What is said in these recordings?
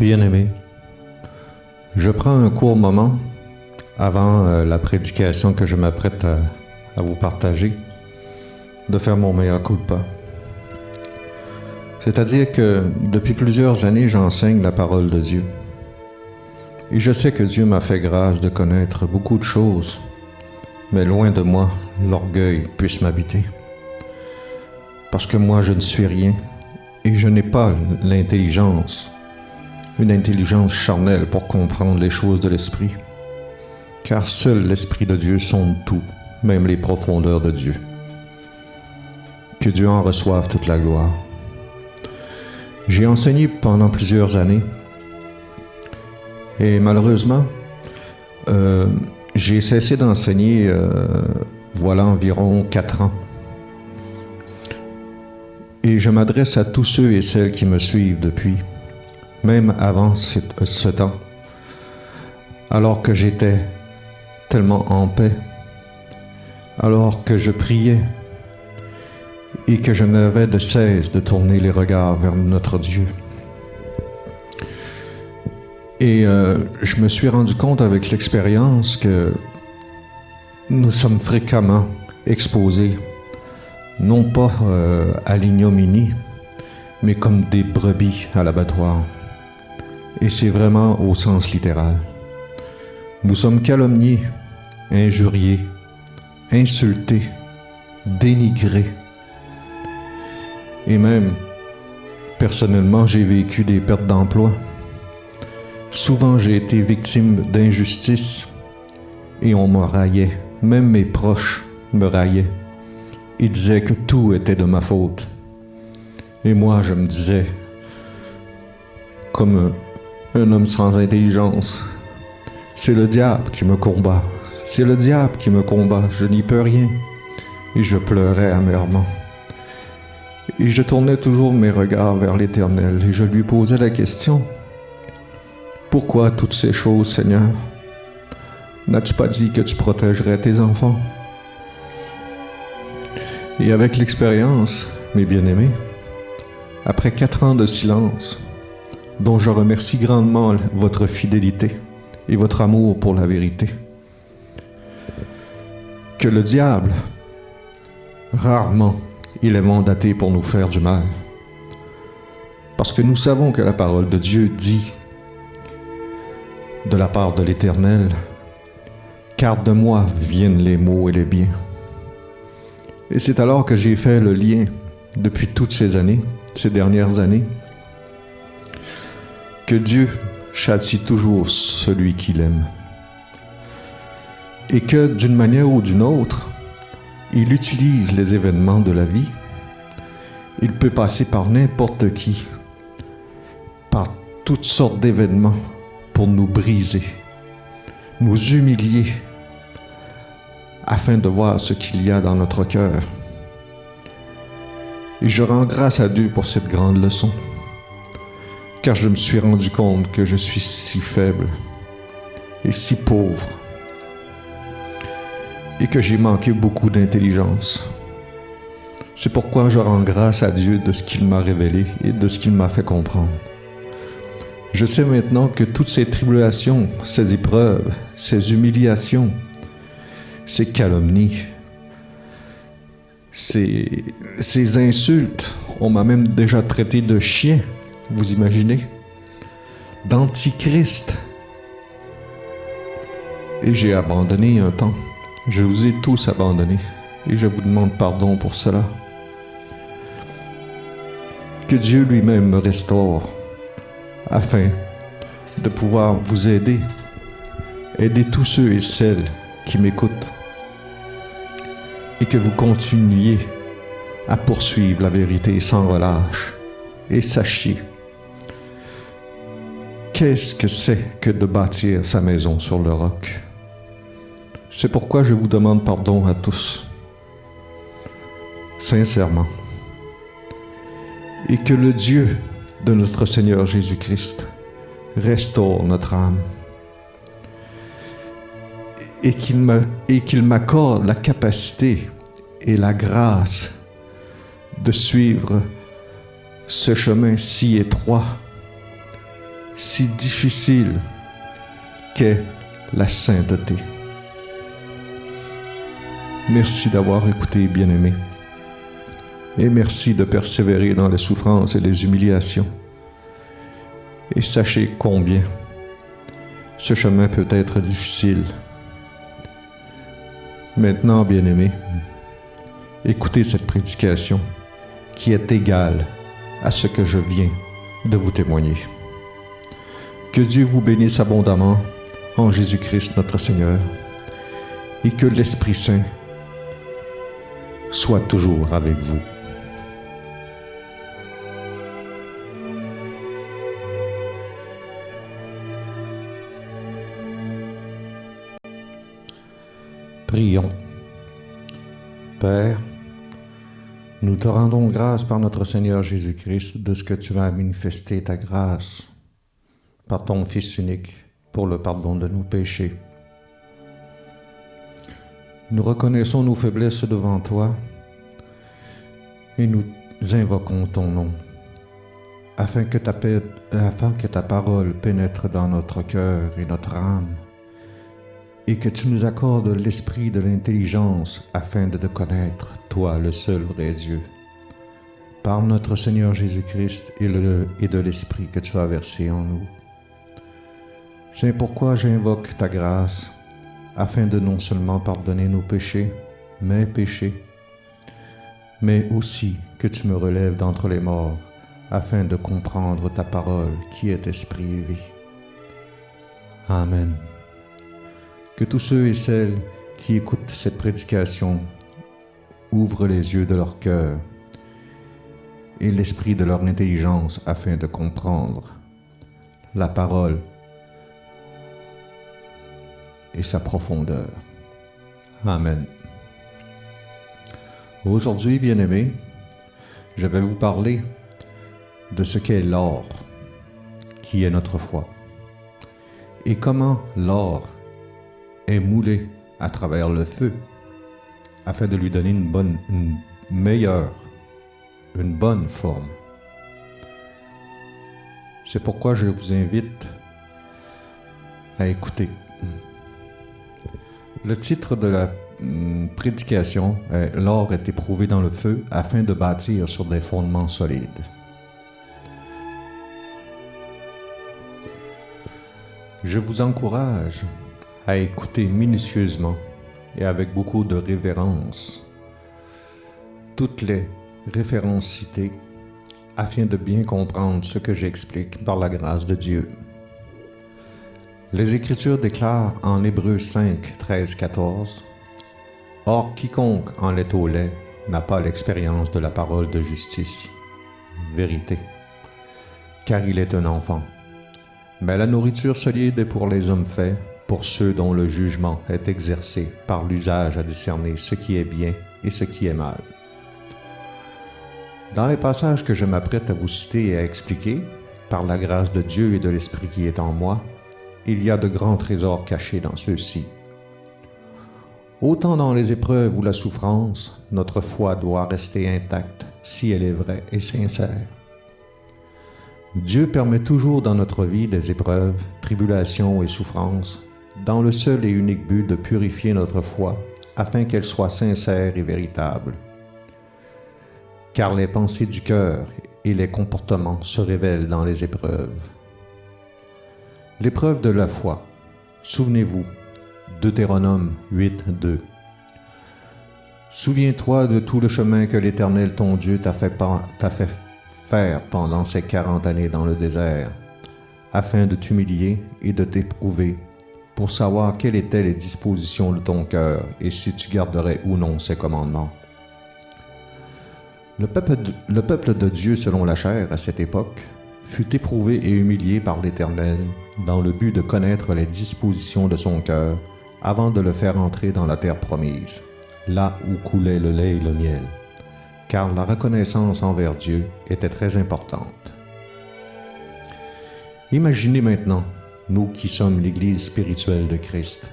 Bien-aimés, je prends un court moment avant la prédication que je m'apprête à vous partager, de faire mon mea culpa. C'est-à-dire que depuis plusieurs années, j'enseigne la parole de Dieu. Et je sais que Dieu m'a fait grâce de connaître beaucoup de choses, mais loin de moi, l'orgueil puisse m'habiter. Parce que moi, je ne suis rien et je n'ai pas l'intelligence, une intelligence charnelle pour comprendre les choses de l'esprit. Car seul l'Esprit de Dieu sonde tout, même les profondeurs de Dieu. Que Dieu en reçoive toute la gloire. J'ai enseigné pendant plusieurs années et malheureusement, j'ai cessé d'enseigner voilà environ 4 ans. Et je m'adresse à tous ceux et celles qui me suivent depuis, même avant ce temps, alors que j'étais tellement en paix, alors que je priais et que je n'avais de cesse de tourner les regards vers notre Dieu. Et je me suis rendu compte avec l'expérience que nous sommes fréquemment exposés, non pas à l'ignominie, mais comme des brebis à l'abattoir. Et c'est vraiment au sens littéral. Nous sommes calomniés, injuriés, insultés, dénigrés. Et même, personnellement, j'ai vécu des pertes d'emploi. Souvent, j'ai été victime d'injustice et on me raillait. Même mes proches me raillaient. Ils disaient que tout était de ma faute. Et moi, je me disais, comme un homme sans intelligence, c'est le diable qui me combat. C'est le diable qui me combat. Je n'y peux rien. Et je pleurais amèrement. Et je tournais toujours mes regards vers l'Éternel et je lui posais la question, pourquoi toutes ces choses, Seigneur? N'as-tu pas dit que tu protégerais tes enfants? Et avec l'expérience, mes bien-aimés, après 4 ans de silence, dont je remercie grandement votre fidélité et votre amour pour la vérité, que le diable, rarement, il est mandaté pour nous faire du mal. Parce que nous savons que la parole de Dieu dit, de la part de l'Éternel, « Car de moi viennent les maux et les biens. » Et c'est alors que j'ai fait le lien, depuis toutes ces années, ces dernières années, que Dieu châtie toujours celui qu'il aime. Et que, d'une manière ou d'une autre, il utilise les événements de la vie. Il peut passer par n'importe qui, par toutes sortes d'événements pour nous briser, nous humilier, afin de voir ce qu'il y a dans notre cœur. Et je rends grâce à Dieu pour cette grande leçon, car je me suis rendu compte que je suis si faible et si pauvre, et que j'ai manqué beaucoup d'intelligence. C'est pourquoi je rends grâce à Dieu de ce qu'il m'a révélé et de ce qu'il m'a fait comprendre. Je sais maintenant que toutes ces tribulations, ces épreuves, ces humiliations, ces calomnies, ces insultes, on m'a même déjà traité de chien, vous imaginez, d'antichrist. Et j'ai abandonné un temps. Je vous ai tous abandonnés et je vous demande pardon pour cela. Que Dieu lui-même me restaure afin de pouvoir vous aider tous ceux et celles qui m'écoutent et que vous continuiez à poursuivre la vérité sans relâche. Et sachez, qu'est-ce que c'est que de bâtir sa maison sur le roc? C'est pourquoi je vous demande pardon à tous, sincèrement. Et que le Dieu de notre Seigneur Jésus-Christ restaure notre âme. Et qu'il m'accorde la capacité et la grâce de suivre ce chemin si étroit, si difficile qu'est la sainteté. Merci d'avoir écouté, bien-aimés, et merci de persévérer dans les souffrances et les humiliations. Et sachez combien ce chemin peut être difficile. Maintenant, bien-aimés, écoutez cette prédication qui est égale à ce que je viens de vous témoigner. Que Dieu vous bénisse abondamment en Jésus-Christ notre Seigneur et que l'Esprit Saint soit toujours avec vous. Prions. Père, nous te rendons grâce par notre Seigneur Jésus-Christ de ce que tu as manifesté ta grâce par ton Fils unique pour le pardon de nos péchés. Nous reconnaissons nos faiblesses devant toi et nous invoquons ton nom afin que ta parole pénètre dans notre cœur et notre âme et que tu nous accordes l'esprit de l'intelligence afin de te connaître, toi, le seul vrai Dieu, par notre Seigneur Jésus-Christ et de l'Esprit que tu as versé en nous. C'est pourquoi j'invoque ta grâce afin de non seulement pardonner nos péchés, mes péchés, mais aussi que tu me relèves d'entre les morts afin de comprendre ta parole qui est esprit et vie. Amen. Que tous ceux et celles qui écoutent cette prédication ouvrent les yeux de leur cœur et l'esprit de leur intelligence afin de comprendre la parole et sa profondeur. Amen. Aujourd'hui, bien-aimés, je vais vous parler de ce qu'est l'or, qui est notre foi, et comment l'or est moulé à travers le feu afin de lui donner une bonne forme. C'est pourquoi je vous invite à écouter. Le titre de la prédication est « L'or est éprouvé dans le feu afin de bâtir sur des fondements solides ». Je vous encourage à écouter minutieusement et avec beaucoup de révérence toutes les références citées afin de bien comprendre ce que j'explique par la grâce de Dieu. Les Écritures déclarent en Hébreux 5, 13, 14 « Or, quiconque en est au lait n'a pas l'expérience de la parole de justice, vérité, car il est un enfant. Mais la nourriture solide est pour les hommes faits, pour ceux dont le jugement est exercé par l'usage à discerner ce qui est bien et ce qui est mal. » Dans les passages que je m'apprête à vous citer et à expliquer, par la grâce de Dieu et de l'Esprit qui est en moi, il y a de grands trésors cachés dans ceux-ci. Autant dans les épreuves ou la souffrance, notre foi doit rester intacte si elle est vraie et sincère. Dieu permet toujours dans notre vie des épreuves, tribulations et souffrances, dans le seul et unique but de purifier notre foi afin qu'elle soit sincère et véritable. Car les pensées du cœur et les comportements se révèlent dans les épreuves. L'épreuve de la foi. Souvenez-vous, Deutéronome 8, 2. Souviens-toi de tout le chemin que l'Éternel ton Dieu t'a fait faire pendant ces 40 années dans le désert, afin de t'humilier et de t'éprouver, pour savoir quelles étaient les dispositions de ton cœur et si tu garderais ou non ses commandements. Le peuple de Dieu selon la chair à cette époque fut éprouvé et humilié par l'Éternel dans le but de connaître les dispositions de son cœur avant de le faire entrer dans la terre promise, là où coulait le lait et le miel, car la reconnaissance envers Dieu était très importante. Imaginez maintenant, nous qui sommes l'Église spirituelle de Christ.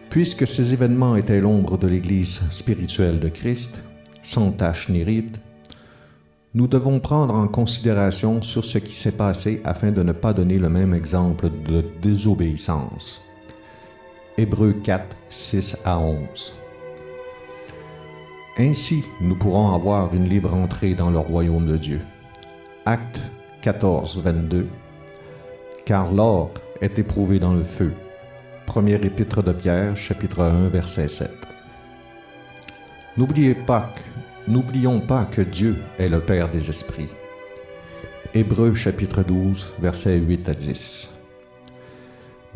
Puisque ces événements étaient l'ombre de l'Église spirituelle de Christ, sans tache ni ride, nous devons prendre en considération sur ce qui s'est passé afin de ne pas donner le même exemple de désobéissance. Hébreux 4, 6 à 11. Ainsi, nous pourrons avoir une libre entrée dans le royaume de Dieu. Acte 14, 22. Car l'or est éprouvé dans le feu. Première épître de Pierre, chapitre 1, verset 7. N'oublions pas que Dieu est le Père des esprits. Hébreux chapitre 12, versets 8 à 10.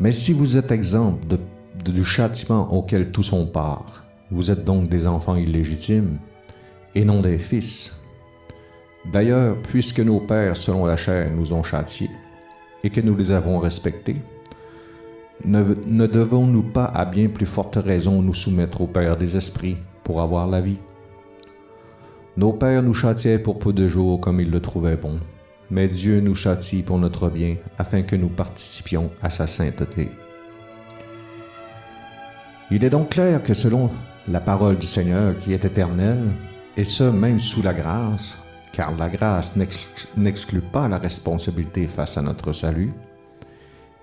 Mais si vous êtes exempts du châtiment auquel tous ont part, vous êtes donc des enfants illégitimes et non des fils. D'ailleurs, puisque nos pères selon la chair nous ont châtiés et que nous les avons respectés, ne devons-nous pas à bien plus forte raison nous soumettre au Père des esprits pour avoir la vie? Nos pères nous châtiaient pour peu de jours comme ils le trouvaient bon, mais Dieu nous châtie pour notre bien afin que nous participions à sa sainteté. Il est donc clair que selon la parole du Seigneur qui est éternelle, et ce même sous la grâce, car la grâce n'exclut pas la responsabilité face à notre salut,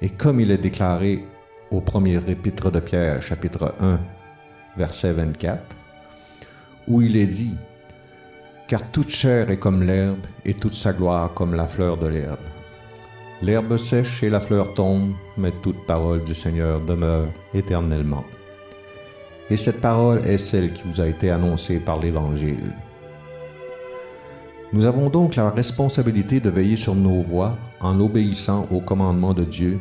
et comme il est déclaré au premier épître de Pierre, chapitre 1, verset 24, où il est dit « Car toute chair est comme l'herbe, et toute sa gloire comme la fleur de l'herbe. L'herbe sèche et la fleur tombe, mais toute parole du Seigneur demeure éternellement. » Et cette parole est celle qui vous a été annoncée par l'Évangile. Nous avons donc la responsabilité de veiller sur nos voies en obéissant aux commandements de Dieu,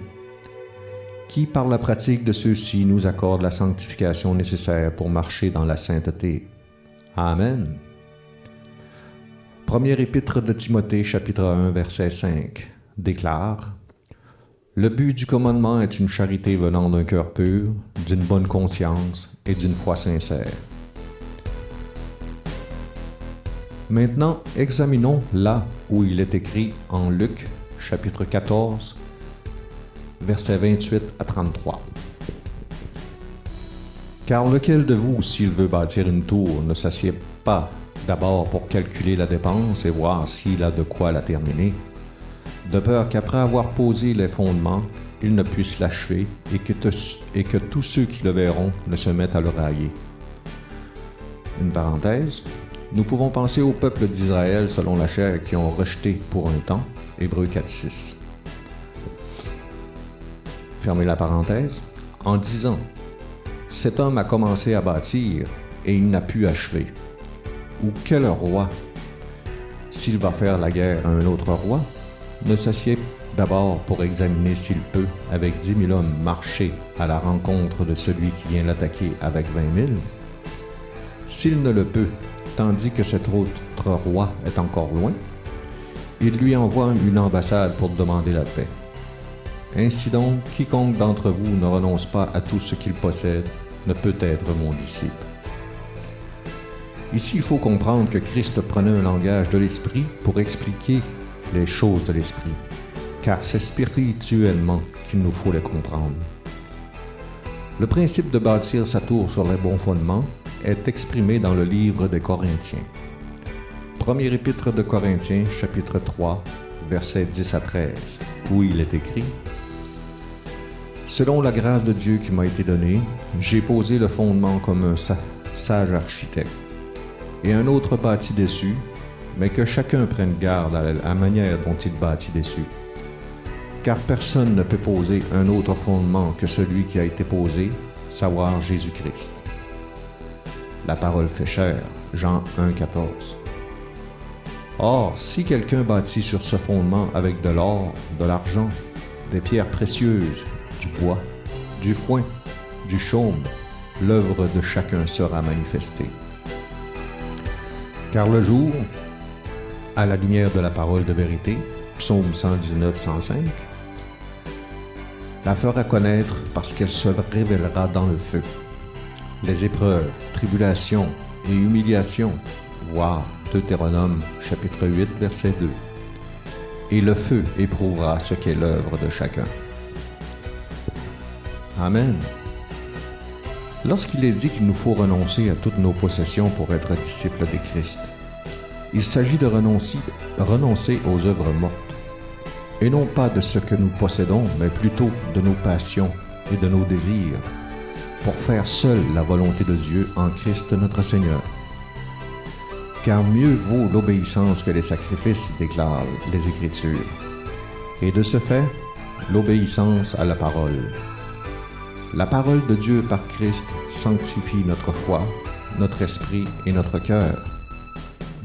qui, par la pratique de ceux-ci, nous accorde la sanctification nécessaire pour marcher dans la sainteté. Amen. Première épître de Timothée, chapitre 1, verset 5, déclare « Le but du commandement est une charité venant d'un cœur pur, d'une bonne conscience et d'une foi sincère. » Maintenant, examinons là où il est écrit en Luc, chapitre 14, versets 28 à 33. « Car lequel de vous, s'il veut bâtir une tour, ne s'assied pas d'abord pour calculer la dépense et voir s'il a de quoi la terminer, de peur qu'après avoir posé les fondements, il ne puisse l'achever et que tous ceux qui le verront ne se mettent à le railler. » Une parenthèse, nous pouvons penser au peuple d'Israël selon la chair qui ont rejeté pour un temps, Hébreux 4, 6. Fermez la parenthèse, en disant « Cet homme a commencé à bâtir et il n'a pu achever. » Ou quel roi, s'il va faire la guerre à un autre roi, ne s'assied d'abord pour examiner s'il peut, avec 10 000 hommes, marcher à la rencontre de celui qui vient l'attaquer avec 20 000? S'il ne le peut, tandis que cet autre roi est encore loin, il lui envoie une ambassade pour demander la paix. Ainsi donc, quiconque d'entre vous ne renonce pas à tout ce qu'il possède ne peut être mon disciple. Ici, il faut comprendre que Christ prenait un langage de l'esprit pour expliquer les choses de l'esprit, car c'est spirituellement qu'il nous faut les comprendre. Le principe de bâtir sa tour sur les bons fondements est exprimé dans le livre des Corinthiens. Premier épître de Corinthiens, chapitre 3, versets 10 à 13, où il est écrit « Selon la grâce de Dieu qui m'a été donnée, j'ai posé le fondement comme un sage architecte, et un autre bâtit dessus, mais que chacun prenne garde à la manière dont il bâtit dessus. Car personne ne peut poser un autre fondement que celui qui a été posé, savoir Jésus-Christ. » La parole fait chair, Jean 1, 14. Or, si quelqu'un bâtit sur ce fondement avec de l'or, de l'argent, des pierres précieuses, du bois, du foin, du chaume, l'œuvre de chacun sera manifestée. Car le jour, à la lumière de la parole de vérité, Psaume 119, 105, la fera connaître parce qu'elle se révélera dans le feu. Les épreuves, tribulations et humiliations, voir Deutéronome chapitre 8, verset 2. Et le feu éprouvera ce qu'est l'œuvre de chacun. Amen. Lorsqu'il est dit qu'il nous faut renoncer à toutes nos possessions pour être disciples de Christ, Il s'agit de renoncer aux œuvres mortes, et non pas de ce que nous possédons, mais plutôt de nos passions et de nos désirs, pour faire seule la volonté de Dieu en Christ notre Seigneur. Car mieux vaut l'obéissance que les sacrifices, déclarent les Écritures. Et de ce fait, l'obéissance à la parole. La parole de Dieu par Christ sanctifie notre foi, notre esprit et notre cœur.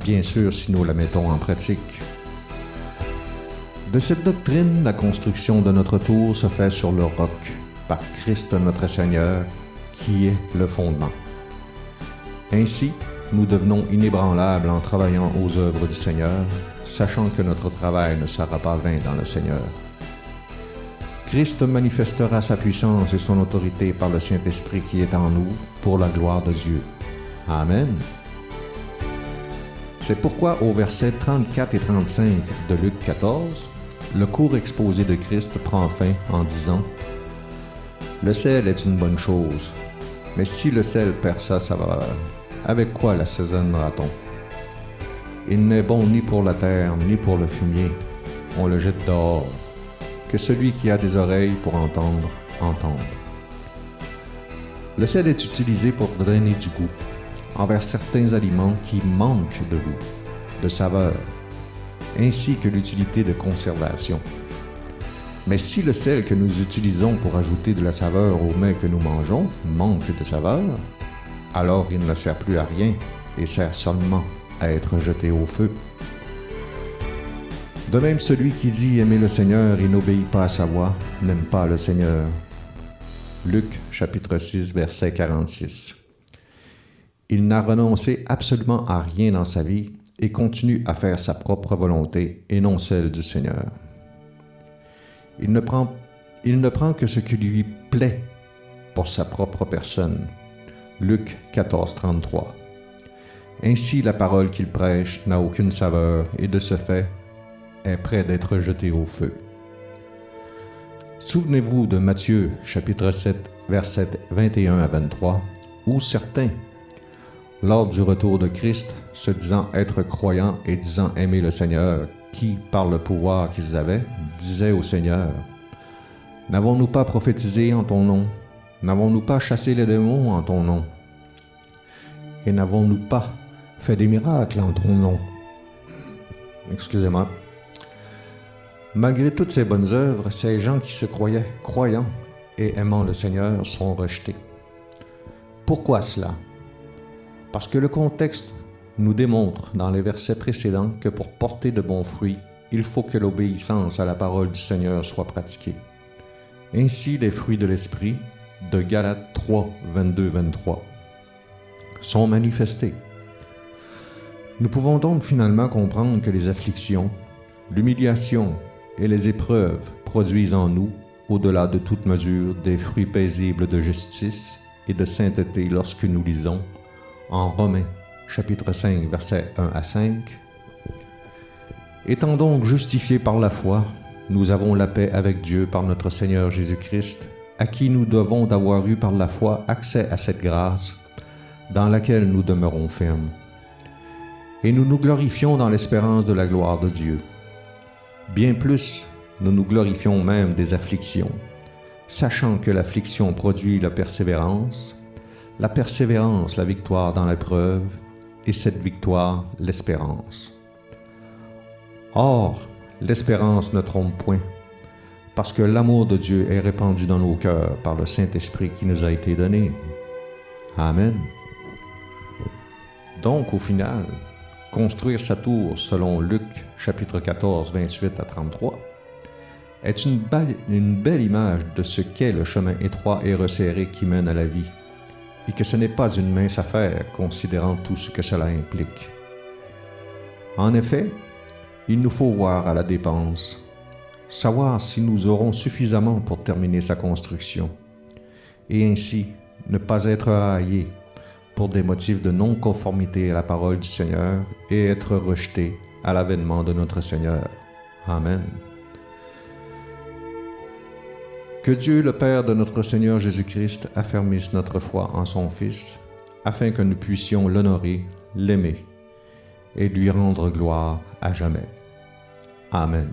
Bien sûr, si nous la mettons en pratique. De cette doctrine, la construction de notre tour se fait sur le roc, par Christ notre Seigneur, qui est le fondement. Ainsi, nous devenons inébranlables en travaillant aux œuvres du Seigneur, sachant que notre travail ne sera pas vain dans le Seigneur. Christ manifestera sa puissance et son autorité par le Saint-Esprit qui est en nous, pour la gloire de Dieu. Amen. C'est pourquoi au verset 34 et 35 de Luc 14, le court exposé de Christ prend fin en disant « Le sel est une bonne chose, mais si le sel perd sa saveur, avec quoi l'assaisonnera-t-on? Il n'est bon ni pour la terre, ni pour le fumier. On le jette dehors. Que celui qui a des oreilles pour entendre, entende. » Le sel est utilisé pour drainer du goût envers certains aliments qui manquent de goût, de saveur, ainsi que l'utilité de conservation. Mais si le sel que nous utilisons pour ajouter de la saveur aux mets que nous mangeons manque de saveur, alors il ne sert plus à rien et sert seulement à être jeté au feu. De même, celui qui dit aimer le Seigneur et n'obéit pas à sa voix n'aime pas le Seigneur. Luc chapitre 6, verset 46. Il n'a renoncé absolument à rien dans sa vie et continue à faire sa propre volonté et non celle du Seigneur. Il ne prend que ce qui lui plaît pour sa propre personne. Luc 14, 33. Ainsi, la parole qu'il prêche n'a aucune saveur et de ce fait est près d'être jetée au feu. Souvenez-vous de Matthieu chapitre 7, versets 21 à 23, où certains, lors du retour de Christ, se disant être croyants et disant aimer le Seigneur, qui, par le pouvoir qu'ils avaient, disaient au Seigneur, « N'avons-nous pas prophétisé en ton nom? N'avons-nous pas chassé les démons en ton nom? Et n'avons-nous pas fait des miracles en ton nom? » Excusez-moi. Malgré toutes ces bonnes œuvres, ces gens qui se croyaient croyants et aimant le Seigneur sont rejetés. Pourquoi cela? Parce que le contexte nous démontre dans les versets précédents que pour porter de bons fruits, il faut que l'obéissance à la parole du Seigneur soit pratiquée. Ainsi, les fruits de l'Esprit, de Galates 3, 22-23, sont manifestés. Nous pouvons donc finalement comprendre que les afflictions, l'humiliation et les épreuves produisent en nous, au-delà de toute mesure, des fruits paisibles de justice et de sainteté lorsque nous lisons en Romains, chapitre 5, versets 1 à 5. Étant donc justifiés par la foi, nous avons la paix avec Dieu par notre Seigneur Jésus-Christ, à qui nous devons d'avoir eu par la foi accès à cette grâce, dans laquelle nous demeurons fermes. Et nous nous glorifions dans l'espérance de la gloire de Dieu. Bien plus, nous nous glorifions même des afflictions, sachant que l'affliction produit la persévérance la victoire dans l'épreuve, et cette victoire, l'espérance. Or, l'espérance ne trompe point, parce que l'amour de Dieu est répandu dans nos cœurs par le Saint-Esprit qui nous a été donné. Amen. Donc, au final, construire sa tour selon Luc, chapitre 14, 28 à 33, est une belle image de ce qu'est le chemin étroit et resserré qui mène à la vie, et que ce n'est pas une mince affaire, considérant tout ce que cela implique. En effet, il nous faut voir à la dépense, savoir si nous aurons suffisamment pour terminer sa construction, et ainsi ne pas être raillés pour des motifs de non-conformité à la parole du Seigneur et être rejetés à l'avènement de notre Seigneur. Amen. Que Dieu, le Père de notre Seigneur Jésus-Christ, affermisse notre foi en son Fils, afin que nous puissions l'honorer, l'aimer et lui rendre gloire à jamais. Amen.